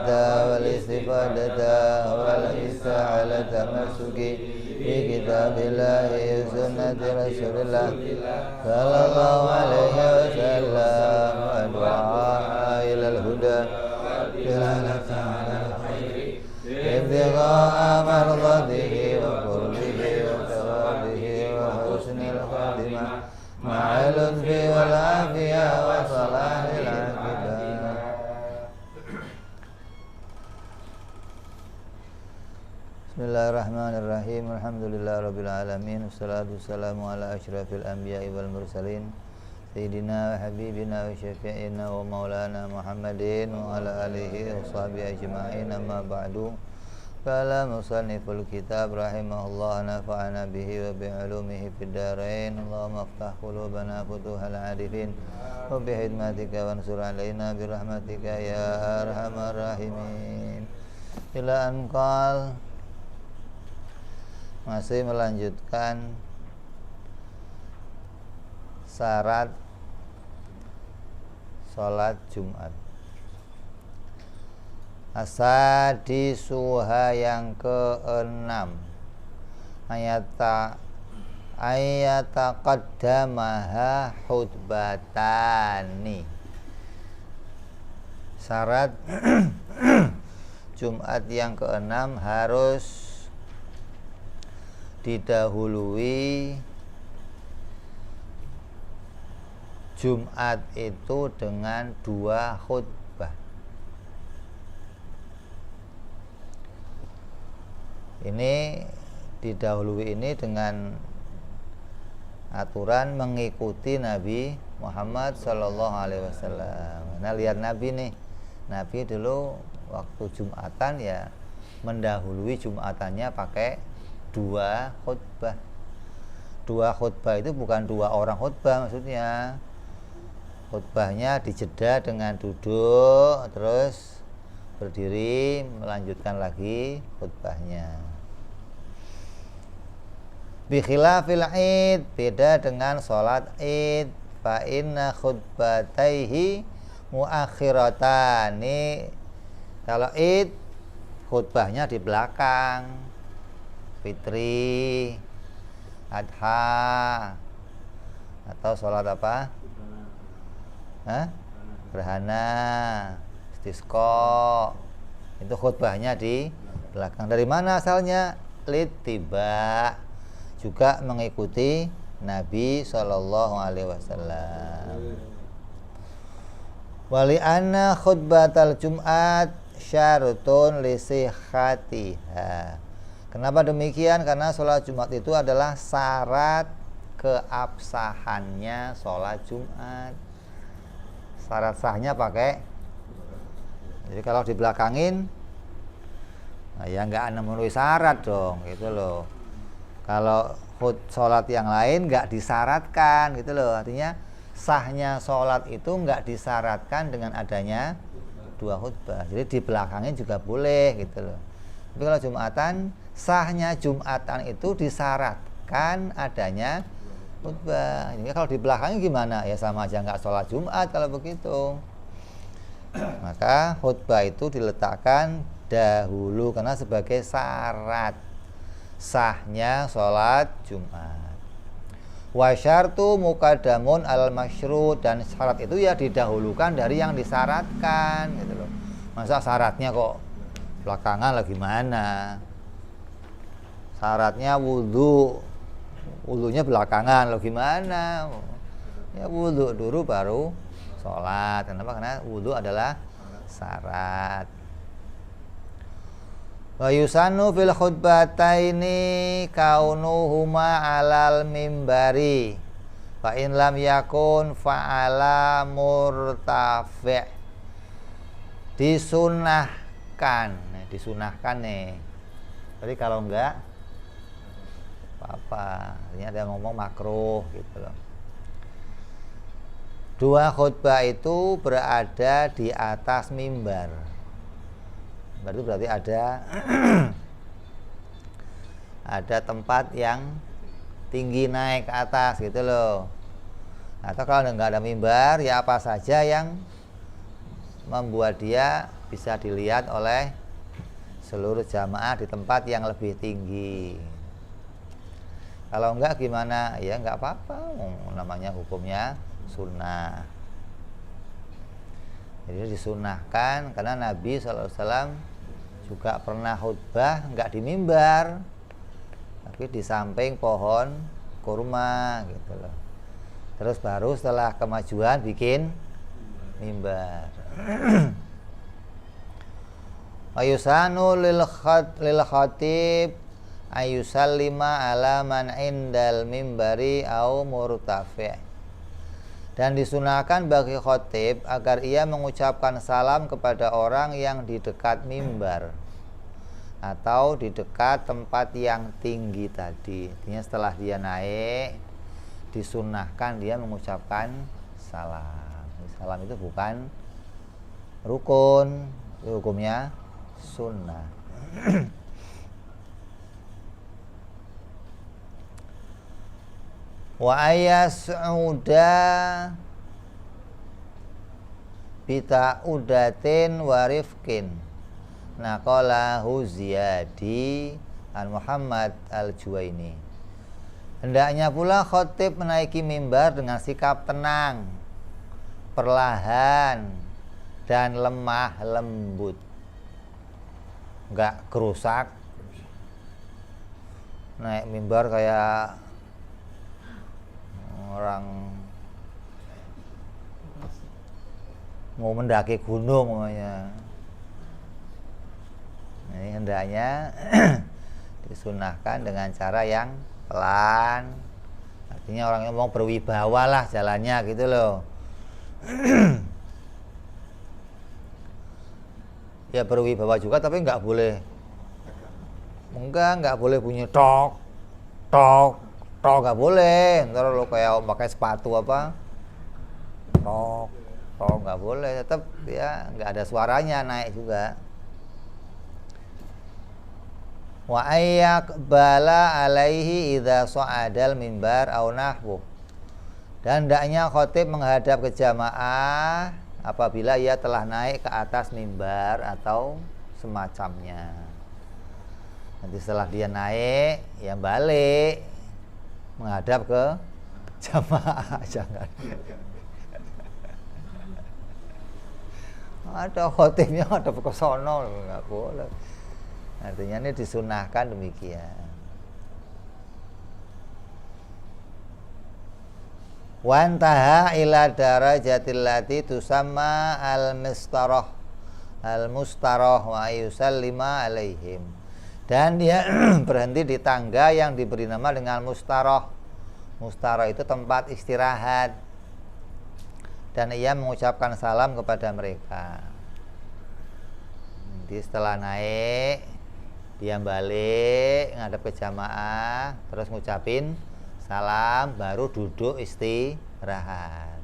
والاستفادة والاستعالة مسكي في كتاب الله وسنة رسول الله صلى الله عليه وسلم ودعاء إلى الهدى دلالة على الخير ابتغاء مرضاته وقربه وثوابه وحسن الخاتمة مع اللطف والعافية وصلاح العاقبة. Bismillahirrahmanirrahim. Alhamdulillahirabbil alamin. Wassalatu wassalamu ala asyrafil anbiya'i wal mursalin sayyidina wa habibina wa syafi'ina wa maulana Muhammadin wa ala alihi wa sahbihi ajma'in. Amma ba'du. Qala musanniful kitab rahimahullah nafa'ana bihi wa bi'ulumihi fid dharain. Allahumma iftah qulubana futuhal arifin wa bihidmatika wansur alaina birahmatika ya arhamar rahimin. Ila anqal, masih melanjutkan syarat sholat Jumat. Asadisuha yang keenam, ayata qaddamaha khutbatani. Syarat Jumat yang keenam harus didahului Jumat itu dengan 2 khutbah. Ini didahului ini dengan aturan mengikuti Nabi Muhammad Sallallahu Alaihi Wasallam. Nah, lihat Nabi nih, Nabi dulu waktu Jumatan ya mendahului Jumatannya pakai 2 khutbah. 2 khutbah itu bukan 2 orang khutbah, maksudnya khutbahnya dijeda dengan duduk terus berdiri melanjutkan lagi khutbahnya. Bi khilafil id, beda dengan sholat id. Fa inna khutbataihi muakhiratani. Kalau id khutbahnya di belakang, fitri, adha, atau sholat apa? Gerhana, istisqa, itu khutbahnya di belakang. Dari mana asalnya? Littiba, juga mengikuti Nabi Sallallahu Alaihi Wasallam. Wali anna khutbatal Jum'at syarutun li sihhatiha. Kenapa demikian? Karena sholat Jumat itu adalah syarat keabsahannya sholat Jumat. Syarat sahnya pakai. Jadi kalau dibelakangin, nah ya nggak memenuhi syarat dong, gitu loh. Kalau sholat yang lain nggak disyaratkan, gitu loh. Artinya sahnya sholat itu nggak disyaratkan dengan adanya 2 khutbah. Jadi dibelakangin juga boleh, gitu loh. Tapi kalau Jumatan, sahnya Jumatan itu disyaratkan adanya khutbah. Jadi kalau di belakangnya gimana? Ya sama aja nggak sholat Jumat kalau begitu. Maka khutbah itu diletakkan dahulu karena sebagai syarat sahnya sholat Jumat. Wa syartu muqaddamun al masyru', dan syarat itu ya didahulukan dari yang disyaratkan, gitu loh. Masa syaratnya kok belakangan lagi mana? Syaratnya wudunya belakangan lo gimana? Ya wudu dulu baru sholat. Kenapa? Karena wudu adalah syarat. Wa yusanu fil khutbataini kaunuhuma alal mimbari fa in lam yakun fa'ala murtafi'. Disunahkan nih. Jadi kalau enggak apa, artinya ada yang ngomong makruh, gitu loh. 2 khutbah itu berada di atas mimbar. Berarti ada ada tempat yang tinggi naik ke atas, gitu loh. Atau kalau nggak ada mimbar, ya apa saja yang membuat dia bisa dilihat oleh seluruh jamaah di tempat yang lebih tinggi. Kalau enggak gimana? Ya enggak apa-apa, namanya hukumnya sunnah. Jadi disunahkan karena Nabi SAW juga pernah khutbah enggak di mimbar, tapi di samping pohon kurma gitu loh. Terus baru setelah kemajuan bikin mimbar. Ayusanu lil khatib ayusallima ala man indal mimbari au murtafi'. Dan disunahkan bagi khatib agar ia mengucapkan salam kepada orang yang di dekat mimbar atau di dekat tempat yang tinggi tadi. Artinya setelah dia naik disunahkan dia mengucapkan salam. Salam itu bukan rukun, itu hukumnya sunnah. Wa ayas'uda bita'udatin warifkin naqalahu Ziyadi al-Muhammad al-Juwaini. Hendaknya pula khatib menaiki mimbar dengan sikap tenang, perlahan, dan lemah lembut, enggak gerusak. Naik mimbar kayak orang mau mendaki gunung namanya. Ini hendaknya disunahkan dengan cara yang pelan. Artinya orangnya mau berwibawa lah jalannya gitu loh. Ya berwibawa juga tapi nggak boleh bunyi tok tok tok, nggak boleh. Ntar lo kayak pakai sepatu apa tok tok, nggak boleh. Tetap ya nggak ada suaranya, naik juga. Wa ayyaqbala alaihi idza sa'adal mimbar au nahwu. Dan hendaknya khatib menghadap ke jamaah apabila ia telah naik ke atas mimbar atau semacamnya. Nanti setelah dia naik, ya balik menghadap ke jamaah. Jangan ada khatibnya ada ke sono, nggak boleh. Artinya ini disunahkan demikian. Wantaha ila darajatil lati tusamma al-mustarah wa yusallima alaihim. Dan dia berhenti di tangga yang diberi nama dengan mustarah. Mustarah itu tempat istirahat. Dan ia mengucapkan salam kepada mereka. Nanti setelah naik, dia balik ngadep ke jamaah, terus ngucapin salam, baru duduk istirahat.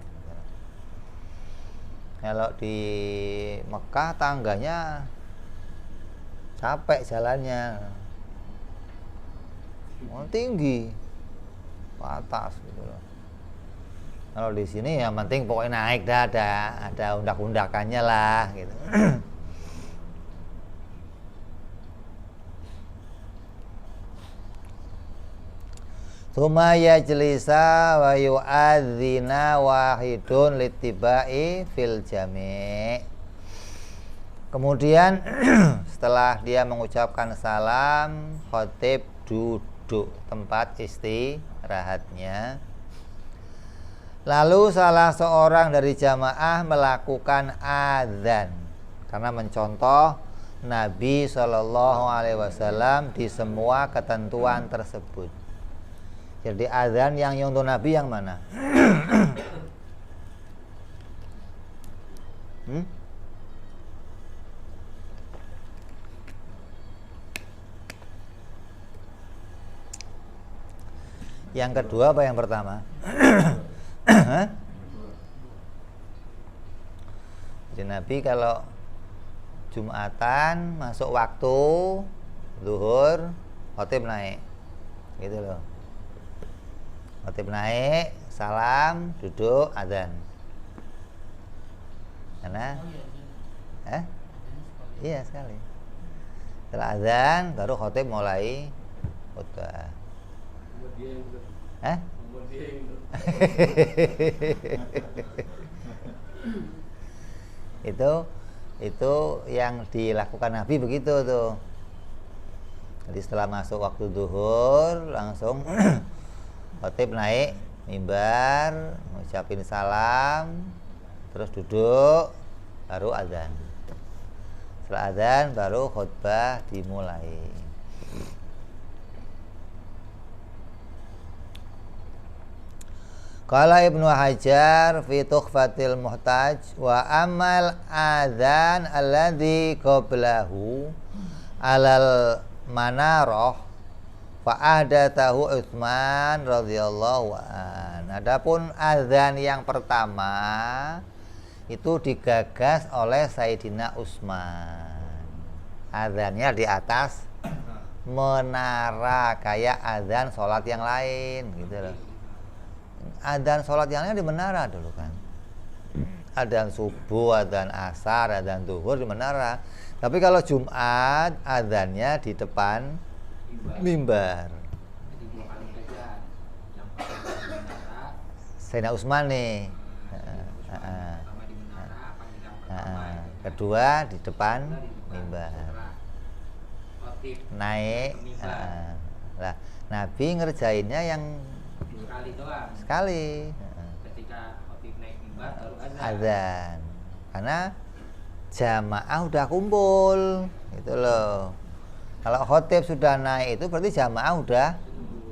Kalau di Mekah tangganya capek jalannya, tinggi ke atas gitu loh. Kalau di sini yang penting pokoknya naik dah, ada undak-undakannya lah gitu. Tsumma yajlisa wa yu'adzina wahidun litibai fil jami'. Kemudian setelah dia mengucapkan salam, khatib duduk tempat istirahatnya. Lalu salah seorang dari jamaah melakukan adzan karena mencontoh Nabi SAW di semua ketentuan tersebut. Jadi azan yang untuk Nabi yang mana? Yang kedua apa yang pertama? Jadi Nabi kalau Jumatan masuk waktu zuhur, khatib naik, gitu loh. Khatib naik, salam, duduk, adzan. Karena Iya sekali. Setelah azan baru khotib mulai khutbah. Itu yang dilakukan Nabi begitu tuh. Jadi setelah masuk waktu zuhur langsung khotib naik mimbar, ngucapin salam, terus duduk, baru azan. Setelah azan baru khutbah dimulai. Qala Ibnu Hajar fi Tukhfatil Muhtaj wa amal adzan alladzi qablahu alal manarah fa ahdatahu Utsman radhiyallahu an. Adapun azan yang pertama itu digagas oleh Sayyidina Utsman. Azannya di atas menara kayak azan sholat yang lain gitu loh. Adzan sholat yang lain di menara dulu kan. Adzan subuh, adzan asar, adzan zuhur di menara. Tapi kalau Jumat adzannya di depan mimbar. Sayyidina Utsman nih. Kedua di depan mimbar. Naik. Lah, Nabi ngerjainnya yang sekali doang. Sekali. Ketika khotib naik mimbar baru azan. Karena jamaah udah kumpul, gitu loh. Kalau khotib sudah naik itu berarti jamaah udah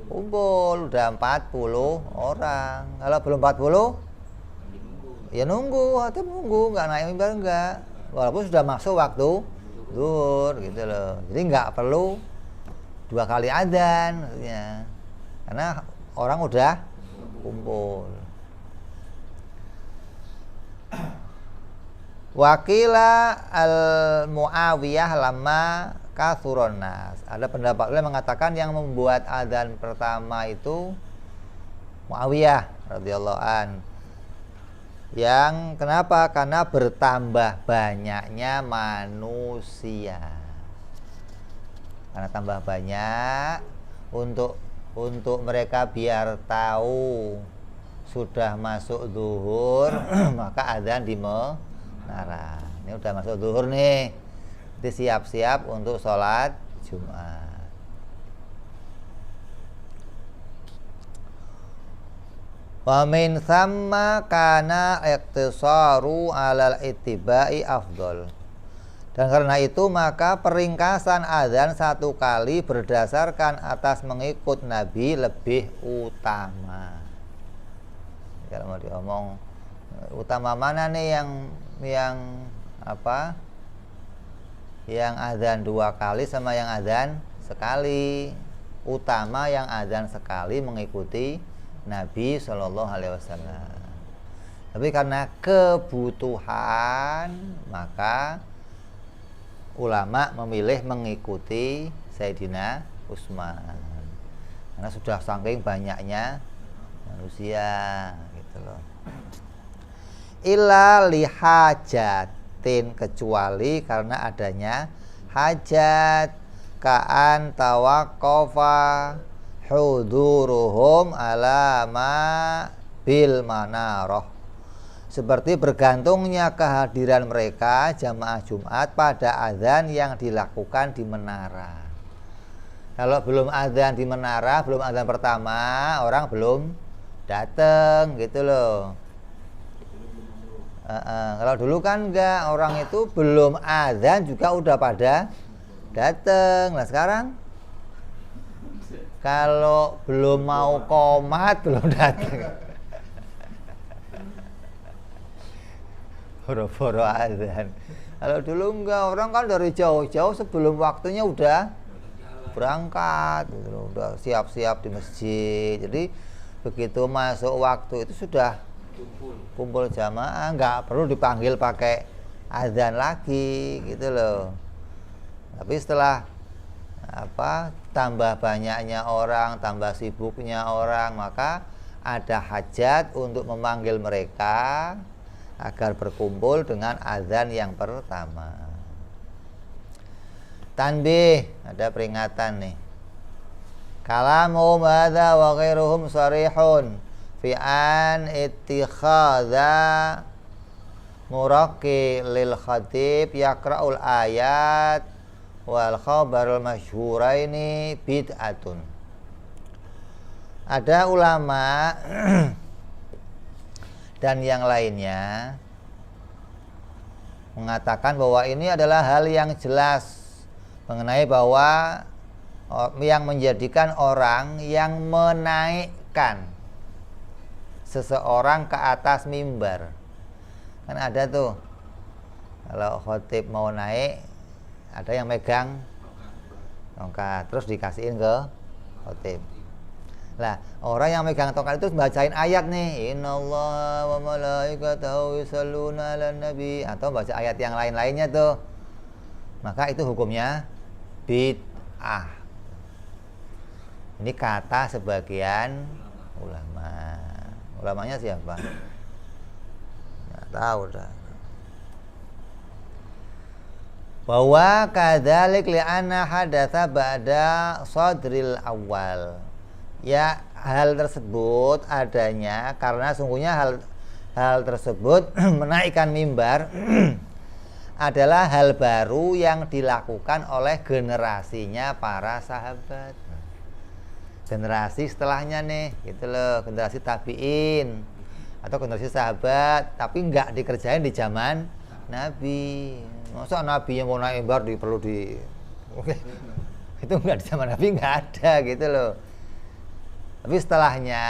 kumpul, udah 40 orang. Kalau belum 40 ya nunggu, khotib nunggu, nggak naik mimbar enggak. Walaupun sudah masuk waktu zuhur, gitu loh. Jadi nggak perlu 2 kali azan maksudnya. Karena orang udah kumpul. Wakila al-Muawiyah lama kathuron nas. Ada pendapat yang mengatakan yang membuat adzan pertama itu Muawiyah radhiyallahu an. Yang kenapa? Karena bertambah banyaknya manusia. Karena tambah banyak untuk mereka biar tahu sudah masuk zuhur maka adzan di menara. Ini udah masuk zuhur nih, jadi siap-siap untuk sholat Jumat. Wa min thamma kana iqtisaru alal ittiba'i afdol. Dan karena itu maka peringkasan adzan 1 kali berdasarkan atas mengikut Nabi lebih utama. Kalau mau diomong utama mana nih yang apa? Yang adzan 2 kali sama yang adzan sekali. Utama yang adzan sekali mengikuti Nabi Shallallahu Alaihi Wasallam. Tapi karena kebutuhan maka ulama memilih mengikuti Sayyidina Utsman karena sudah saking banyaknya manusia gitu loh. Illa lihajatin, kecuali karena adanya hajat, ka'an tawaqqafa huduruhum alama bil manarah, seperti bergantungnya kehadiran mereka jamaah Jumat pada azan yang dilakukan di menara. Kalau belum azan di menara, belum azan pertama, orang belum datang gitu loh. Kalau dulu kan enggak, orang itu belum azan juga udah pada datang. Nah sekarang kalau belum mau qomat belum datang. Boro-boro azan. Kalau dulu enggak, orang kan dari jauh-jauh sebelum waktunya udah berangkat, gitu, udah siap-siap di masjid. Jadi begitu masuk waktu itu sudah kumpul jamaah, nggak perlu dipanggil pakai azan lagi, gitu loh. Tapi setelah tambah banyaknya orang, tambah sibuknya orang, maka ada hajat untuk memanggil mereka agar berkumpul dengan azan yang pertama. Tanbih, ada peringatan nih. Kalamuhum hadza wa ghairuhum sarihun fi an ittikhadha muraqi lil khatib yaqra'ul ayat wal khabarul masyhuraini bid'atun. Ada ulama dan yang lainnya mengatakan bahwa ini adalah hal yang jelas mengenai bahwa yang menjadikan orang yang menaikkan seseorang ke atas mimbar. Kan ada tuh kalau khotib mau naik ada yang megang tongkat terus dikasihin ke khotib. Lah orang yang megang tongkat itu bacain ayat nih, innallaha wa malaikatahu yusholluna 'alan nabi, atau baca ayat yang lain-lainnya tuh, maka itu hukumnya bid'ah. Ini kata sebagian ulama. Ulamanya siapa? Nggak tahu dah. Bahwa kadzalik li'anna hadatsa ba'da sadril awal. Ya, hal tersebut adanya karena sungguhnya hal tersebut menaikkan mimbar adalah hal baru yang dilakukan oleh generasinya para sahabat. Generasi setelahnya nih, gitu loh, generasi tabi'in atau generasi sahabat, tapi nggak dikerjain di zaman Nabi. Masa Nabi yang mau naik mimbar itu nggak di zaman Nabi, nggak ada gitu loh. Tapi setelahnya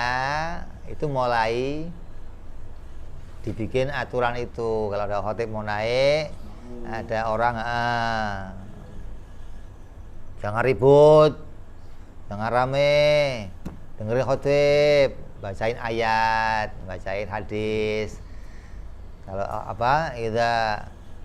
itu mulai dibikin aturan itu. Kalau ada khotib mau naik, ada orang jangan ribut, jangan rame, dengerin khotib, bacain ayat, bacain hadis. Kalau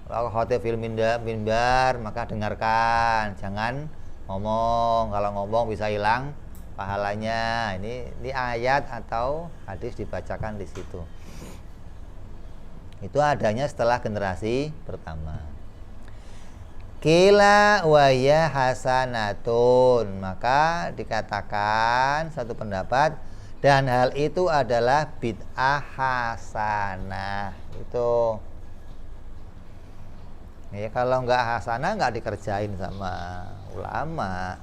kalau khotib fil mimbar maka dengarkan, jangan ngomong. Kalau ngomong bisa hilang pahalanya. Ini ayat atau hadis dibacakan di situ. Itu adanya setelah generasi pertama. Kila waya hasanatun, maka dikatakan satu pendapat dan hal itu adalah bid'ah hasanah. Itu ya, kalau nggak hasanah nggak dikerjain sama ulama.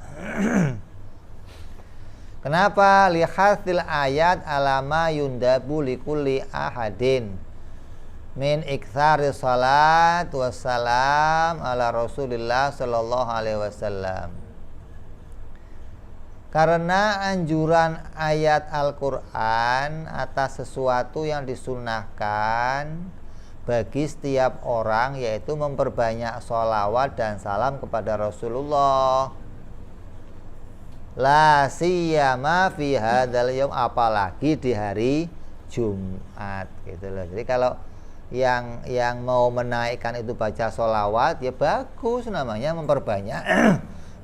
Kenapa? Lihatil ayat alama yundabu likulli ahadin min iktsari salat wassalam ala Rasulillah sallallahu alaihi wasallam. Karena anjuran ayat Al-Qur'an atas sesuatu yang disunnahkan bagi setiap orang, yaitu memperbanyak sholawat dan salam kepada Rasulullah. La siyama fi hadzal yaum, apalagi di hari Jumat gitu loh. Jadi kalau yang mau menaikkan itu baca sholawat, ya bagus, namanya memperbanyak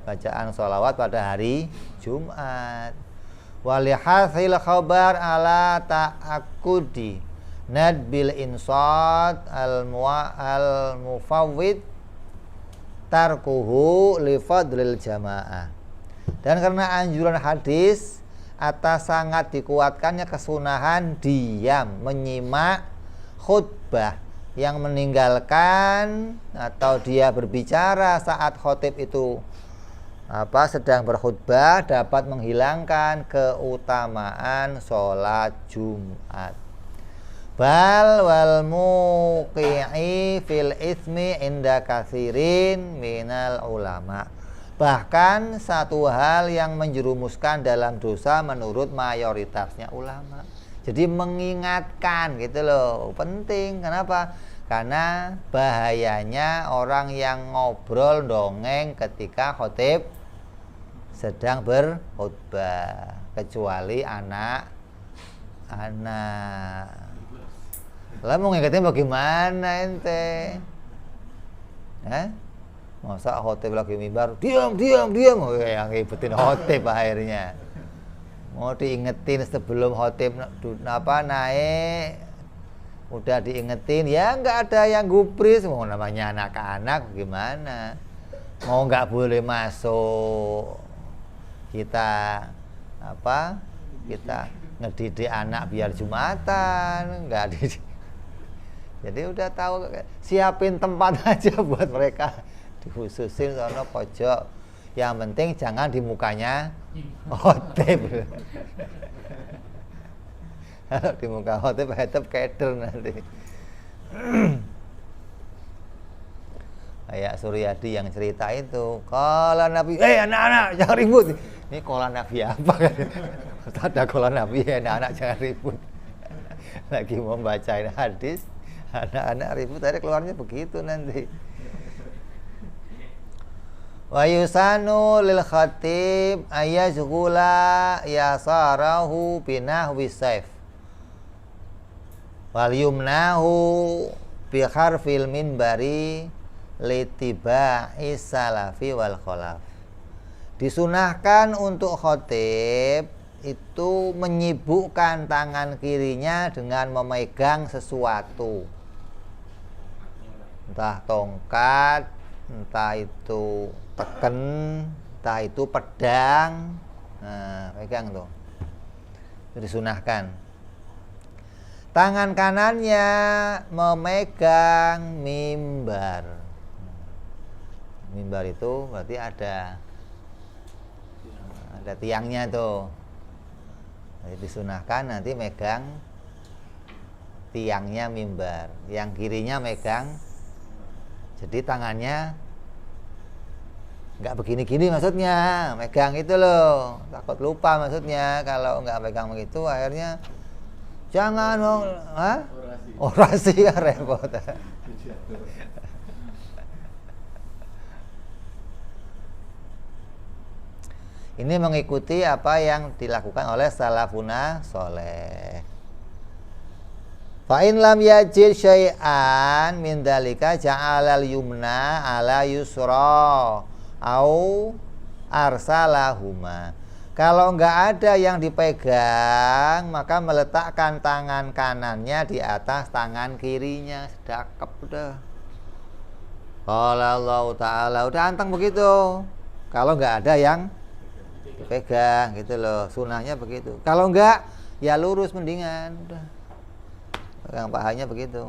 bacaan sholawat pada hari Jumat. Walihasil khabar ala ta'akudi nadbil insad al-mufawwid tarkuhu li fadlil jamaah. Dan karena anjuran hadis atas sangat dikuatkannya kesunahan diam menyimak khutbah, yang meninggalkan atau dia berbicara saat khotib itu sedang berkhutbah dapat menghilangkan keutamaan sholat Jumat. Bal wal muqi'i fil ismi inda katsirin minal ulama. Bahkan satu hal yang menjerumuskan dalam dosa menurut mayoritasnya ulama. Jadi mengingatkan gitu loh, penting. Kenapa? Karena bahayanya orang yang ngobrol dongeng ketika khotib sedang berkhutbah, kecuali anak-anak. Lah mau ngingetin bagaimana ente? Masa khotib lagi mimbar, diam. Yang ngibetin khotib akhirnya. Mau diingetin sebelum khotib naik, udah diingetin, ya nggak ada yang gubris. Mau namanya anak-anak gimana? mau nggak boleh masuk, kita apa? Kita ngedidik anak biar Jumatan, nggak didik. Jadi udah tahu, siapin tempat aja buat mereka, dikhususin sono pojok. Yang penting jangan di mukanya khotib. Kalau di muka khotib tetap keder nanti. Kayak Suryadi yang cerita itu, kalau Nabi, anak-anak jangan ribut. Ini kola Nabi apa kan? Ada kola Nabi, anak-anak jangan ribut. Lagi mau bacain hadis, anak-anak ribut, tadi keluarnya begitu nanti. Wa yusanu lil khatib ayazghula yasarahu binahwi saif wal yumnahu bi harfil minbari litiba'i salafi wal khalaf. Disunahkan untuk khatib itu menyibukkan tangan kirinya dengan memegang sesuatu, entah tongkat, entah itu teken, entah itu pedang. Nah, pegang tuh. Itu disunahkan. Tangan kanannya memegang mimbar. Mimbar itu berarti ada tiangnya tuh. Jadi disunahkan nanti megang tiangnya mimbar. Yang kirinya megang. Jadi tangannya nggak begini-gini maksudnya, megang itu loh. Takut lupa maksudnya kalau nggak megang begitu, akhirnya jangan mau orasi ya repot. Ini mengikuti apa yang dilakukan oleh salafuna soleh. Fa in lam yajid syai'an min dzalika ja'alal yumna ala yusra au arsalahuma. Kalau enggak ada yang dipegang, maka meletakkan tangan kanannya di atas tangan kirinya. Sedakep udah. Qala Allah Ta'ala, udah anteng begitu. Kalau enggak ada yang dipegang gitu loh, sunahnya begitu. Kalau enggak, ya lurus mendingan udah. Pegang pahanya begitu.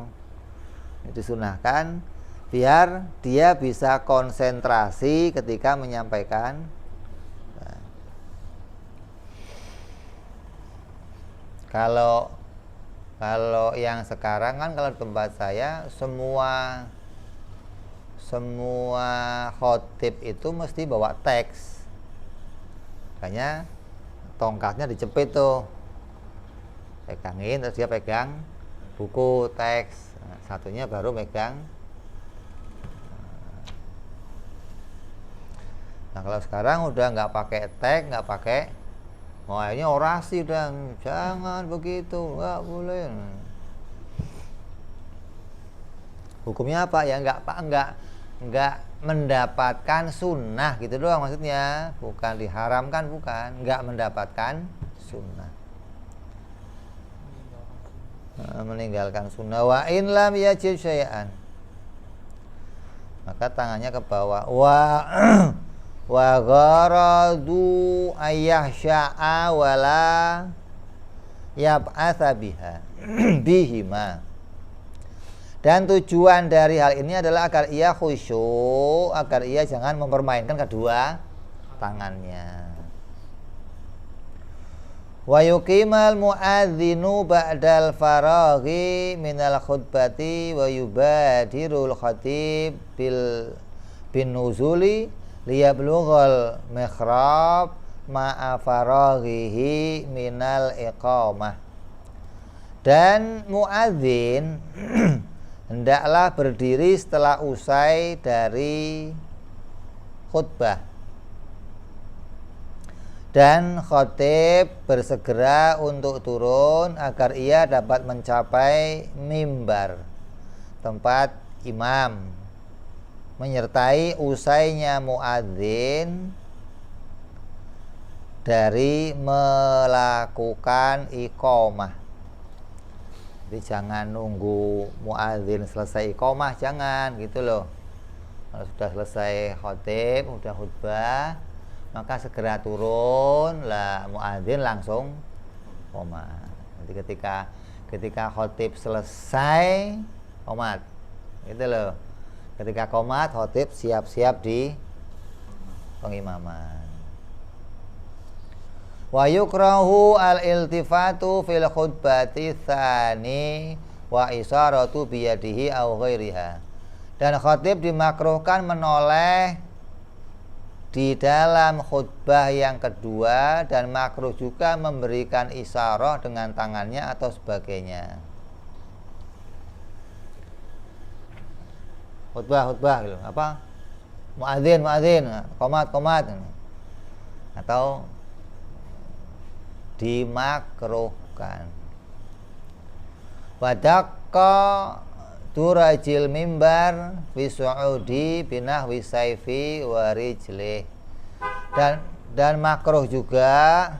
Disunahkan biar dia bisa konsentrasi ketika menyampaikan. Nah. Kalau yang sekarang kan, kalau tempat saya semua khotib itu mesti bawa teks. Makanya tongkatnya dijepit tuh. Pegangin terus dia pegang buku teks, satunya baru megang. Nah kalau sekarang udah nggak pakai teks, nggak pakai, ini orasi udah, jangan begitu, nggak boleh. Hukumnya apa ya? Nggak mendapatkan sunnah gitu doang maksudnya, bukan diharamkan, bukan, nggak mendapatkan sunnah. Meninggalkan sunnah. Wa in lam yajid syai'an, maka tangannya ke bawah. Wa gharadu ayyahsya'a wala yab'atha biha bihima. Dan tujuan dari hal ini adalah agar ia khusyuk, agar ia jangan mempermainkan kedua tangannya. Wa yuqimal mu'adzinu ba'dal faraghi minal khutbati wa yubadirul khatib bin nuzuli liyablughal mikhrab ma'a faraghihi minal iqamah. Dan muadzin hendaklah berdiri setelah usai dari khutbah, dan khatib bersegera untuk turun agar ia dapat mencapai mimbar, tempat imam, menyertai usainya muadzin dari melakukan iqamah. Jadi jangan nunggu muadzin selesai iqamah, jangan gitu loh. Kalau sudah selesai khotib, sudah khutbah, maka segera turun lah muadzin langsung qomat. Jadi ketika khotib selesai qomat, gitu loh. Ketika qomat, khotib siap-siap di pengimaman. Wa yukrahu al-iltifatu fil khutbati tsani wa isaratu biyadihi aw ghairiha. Dan khatib dimakruhkan menoleh di dalam khutbah yang kedua, dan makruh juga memberikan isyarah dengan tangannya atau sebagainya. Khutbah gitu. Apa? Muadzin, qomat atau dimakruhkan. Wadaqqa turajil mimbar fi su'udi binahwi saifi wa rijlih. Dan makruh juga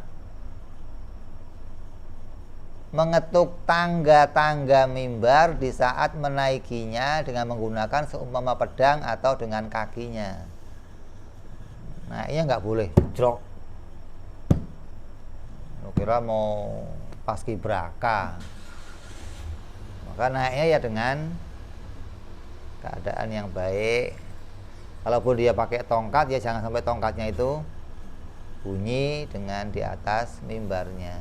mengetuk tangga-tangga mimbar di saat menaikinya dengan menggunakan seumpama pedang atau dengan kakinya. Nah, ini nggak boleh jrok. Kira mau paskibraka, maka naiknya ya dengan keadaan yang baik. Kalaupun dia pakai tongkat, ya jangan sampai tongkatnya itu bunyi dengan di atas mimbarnya.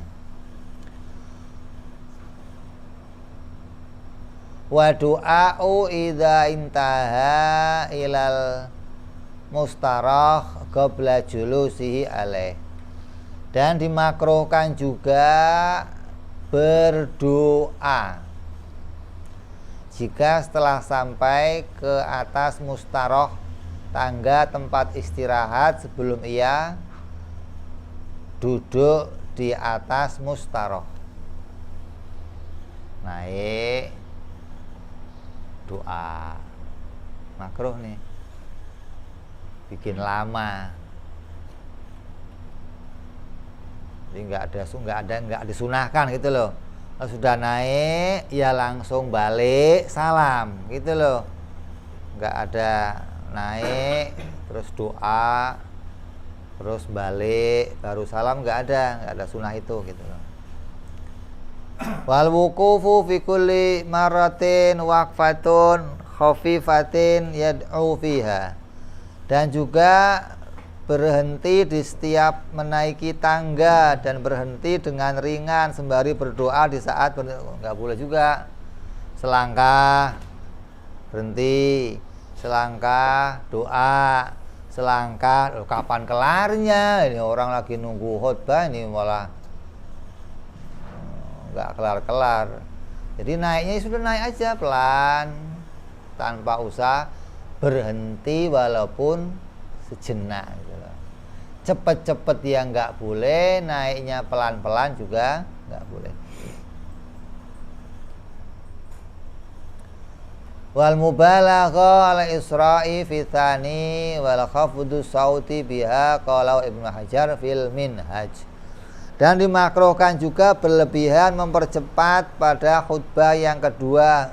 Wa du'a'u idza intaha ilal mustarah qabla julusihi alaih. Dan dimakruhkan juga berdoa jika setelah sampai ke atas mustaroh, tangga tempat istirahat, sebelum ia duduk di atas mustaroh. Naik doa, makruh nih, bikin lama. Jadi nggak disunahkan gitu loh. Kalau sudah naik ya langsung balik salam gitu loh. Nggak ada naik terus doa terus balik baru salam, nggak ada sunah itu gitu loh. Wal wuqufu fi kulli maratin waqfatun khafifatin yad'u fiha. Dan juga berhenti di setiap menaiki tangga dan berhenti dengan ringan sembari berdoa di saat nggak boleh juga. Selangkah berhenti, selangkah doa, selangkah. Kapan kelarnya? Ini orang lagi nunggu khutbah ini malah nggak kelar-kelar. Jadi naiknya sudah naik aja pelan, tanpa usah berhenti walaupun sejenak. Cepet-cepet ya nggak boleh, naiknya pelan-pelan juga nggak boleh. Wal mubalagha ala isra'i fi tsani wal khafdu sauti biha qala Ibnu Hajar fil Minhaj. Dan dimakruhkan juga berlebihan mempercepat pada khutbah yang kedua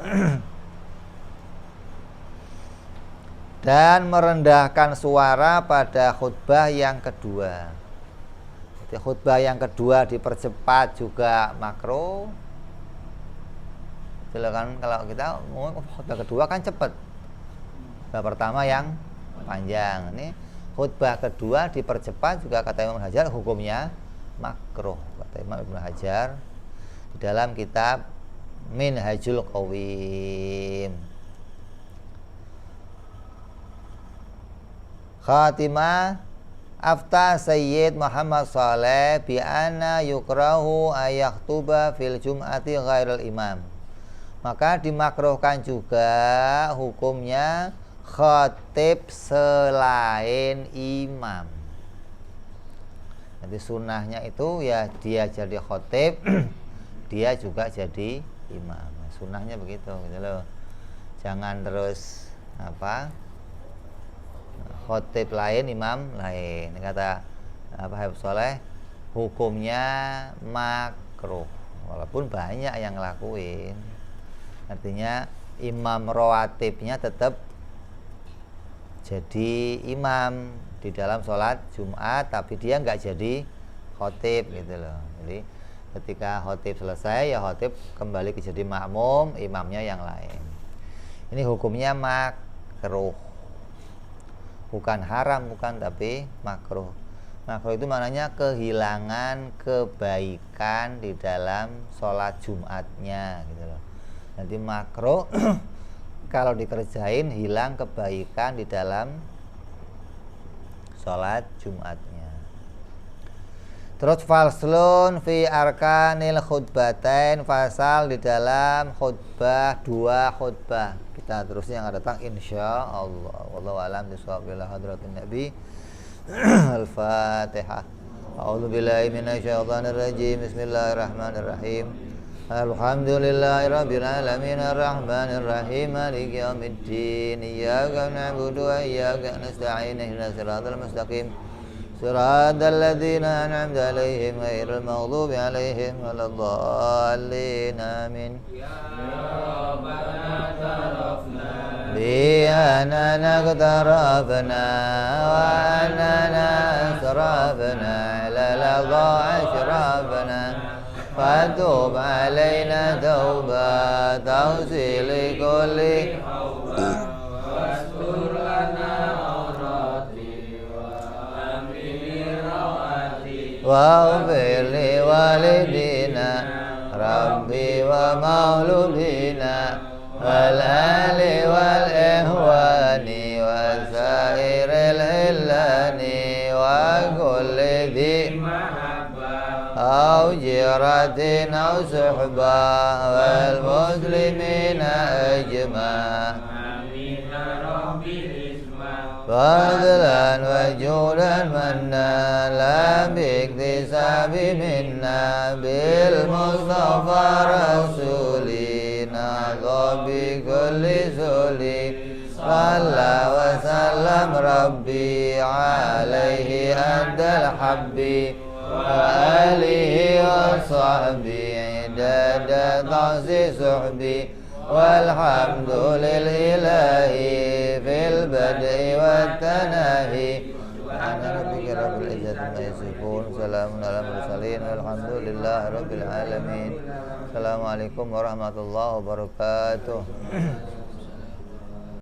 dan merendahkan suara pada khutbah yang kedua. Jadi khutbah yang kedua dipercepat juga makruh. Silakan, kalau kita ngomong khutbah kedua kan cepat. Khutbah pertama yang panjang. Ini khutbah kedua dipercepat juga kata Imam Hajar hukumnya makruh, kata Imam Ibnu Hajar di dalam kitab Minhajul Qawim. Khatimah afta Sayyid Muhammad Saleh bi anna yukrahu ayakhtuba fil jum'ati ghairil imam. Maka dimakruhkan juga hukumnya khatib selain imam. Jadi sunnahnya itu ya dia jadi khatib, dia juga jadi imam. Sunnahnya begitu gitu loh. Jangan terus khatib lain, imam lain. Kata Habib Soleh, hukumnya makruh walaupun banyak yang ngelakuin. Artinya imam rawatibnya tetap jadi imam di dalam sholat Jumat, tapi dia nggak jadi khotib gitu loh. Jadi ketika khotib selesai ya khotib kembali ke jadi makmum, imamnya yang lain. Ini hukumnya makruh, bukan haram, bukan, tapi makruh. Makruh itu maknanya kehilangan kebaikan di dalam sholat Jumatnya gitu loh. Nanti makruh kalau dikerjain hilang kebaikan di dalam sholat Jumatnya. Terus faslun fi arkanil khutbatain, fasal di dalam khutbah, dua khutbah. Kita terusnya yang datang insya Allah. Wallahu a'lam bishawab. Ila hadratin Nabi. Al-Fatihah. A'udzu billahi minasyaitonir rajim. Bismillahirrahmanirrahim. Alhamdulillahirabbil alamin arrahmanir rahim maliki yaumiddin. Iyyaka na'budu wa iyyaka nasta'in. Ihdinas siratal mustaqim. Siratal ladzina an'amta 'alaihim ghairil maghdubi 'alaihim waladdallin. Amin. Ya Rabbana tarafna بأننا اقتربنا وأننا أسرفنا على لظى أشرفنا فتوب علينا توبة توصيل كل واستر لنا عوراتي وآمن رواتي واغفر لوالدينا ربي ومولودينا والآل والإخوان وسائر الهلان وكل ذي محبة أو جيرة أو صحبة والمسلمين أجمع آمين ربي اسمع فضلا وجودا منا لا باكتساب منا بالمصطفى رسولي بكل سولي صلى وسلم ربي عليه أدى الحب وآله وصحبه عدد ضعف صحبي والحمد لله في البدء والتناهي سبحان ربك رب العزة عما يصفون سلام على المرسلين والحمد لله رب العالمين. Assalamualaikum warahmatullahi wabarakatuh.